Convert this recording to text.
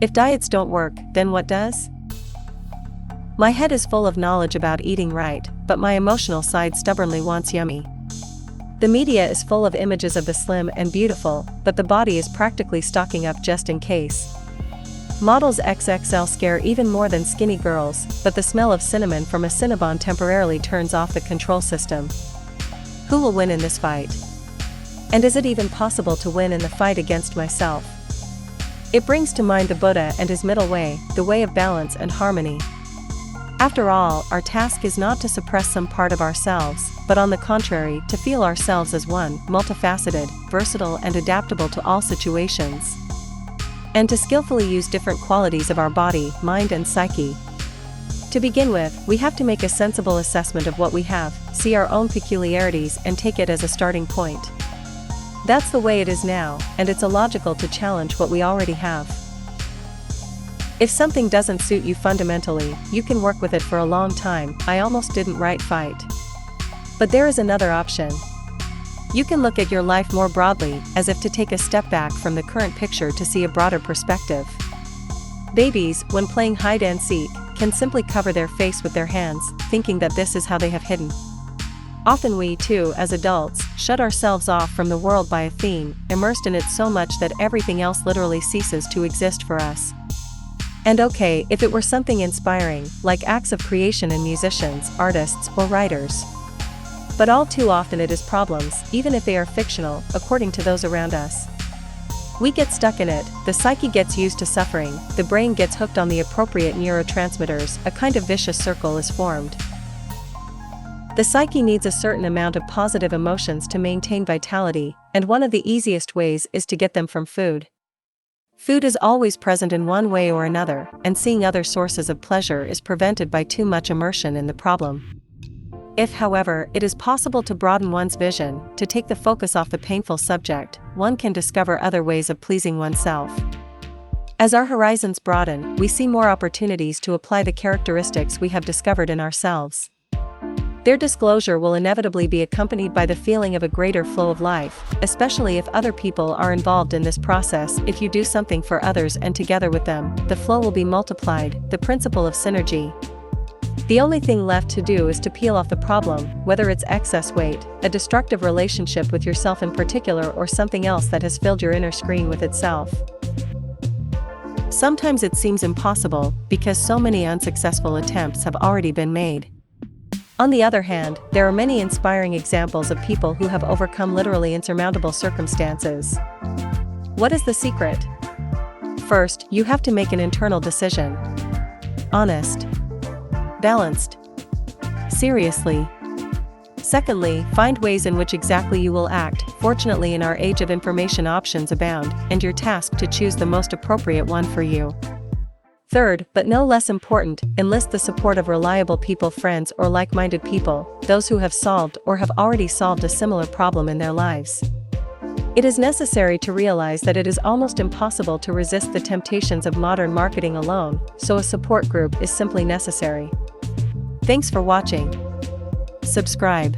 If diets don't work, then what does? My head is full of knowledge about eating right, but my emotional side stubbornly wants yummy. The media is full of images of the slim and beautiful, but the body is practically stocking up just in case. Models XXL scare even more than skinny girls, but the smell of cinnamon from a Cinnabon temporarily turns off the control system. Who will win in this fight? And is it even possible to win in the fight against myself? It brings to mind the Buddha and his middle way, the way of balance and harmony. After all, our task is not to suppress some part of ourselves, but on the contrary, to feel ourselves as one, multifaceted, versatile and adaptable to all situations. And to skillfully use different qualities of our body, mind and psyche. To begin with, we have to make a sensible assessment of what we have, see our own peculiarities and take it as a starting point. That's the way it is now, and it's illogical to challenge what we already have. If something doesn't suit you fundamentally, you can work with it for a long time. I almost didn't write fight. But there is another option. You can look at your life more broadly, as if to take a step back from the current picture to see a broader perspective. Babies, when playing hide and seek, can simply cover their face with their hands, thinking that this is how they have hidden. Often we, too, as adults, shut ourselves off from the world by a theme, immersed in it so much that everything else literally ceases to exist for us. And okay, if it were something inspiring, like acts of creation in musicians, artists, or writers. But all too often it is problems, even if they are fictional, according to those around us. We get stuck in it, the psyche gets used to suffering, the brain gets hooked on the appropriate neurotransmitters, a kind of vicious circle is formed. The psyche needs a certain amount of positive emotions to maintain vitality, and one of the easiest ways is to get them from food. Food is always present in one way or another, and seeing other sources of pleasure is prevented by too much immersion in the problem. If, however, it is possible to broaden one's vision, to take the focus off the painful subject, one can discover other ways of pleasing oneself. As our horizons broaden, we see more opportunities to apply the characteristics we have discovered in ourselves. Their disclosure will inevitably be accompanied by the feeling of a greater flow of life, especially if other people are involved in this process. If you do something for others and together with them, the flow will be multiplied, the principle of synergy. The only thing left to do is to peel off the problem, whether it's excess weight, a destructive relationship with yourself in particular, or something else that has filled your inner screen with itself. Sometimes it seems impossible, because so many unsuccessful attempts have already been made. On the other hand, there are many inspiring examples of people who have overcome literally insurmountable circumstances. What is the secret? First, you have to make an internal decision. Honest. Balanced. Seriously. Secondly, find ways in which exactly you will act. Fortunately, in our age of information, options abound, and your task to choose the most appropriate one for you. Third, but no less important, enlist the support of reliable people, friends or like-minded people, those who have solved or have already solved a similar problem in their lives. It is necessary to realize that it is almost impossible to resist the temptations of modern marketing alone, so a support group is simply necessary. Thanks for watching. Subscribe.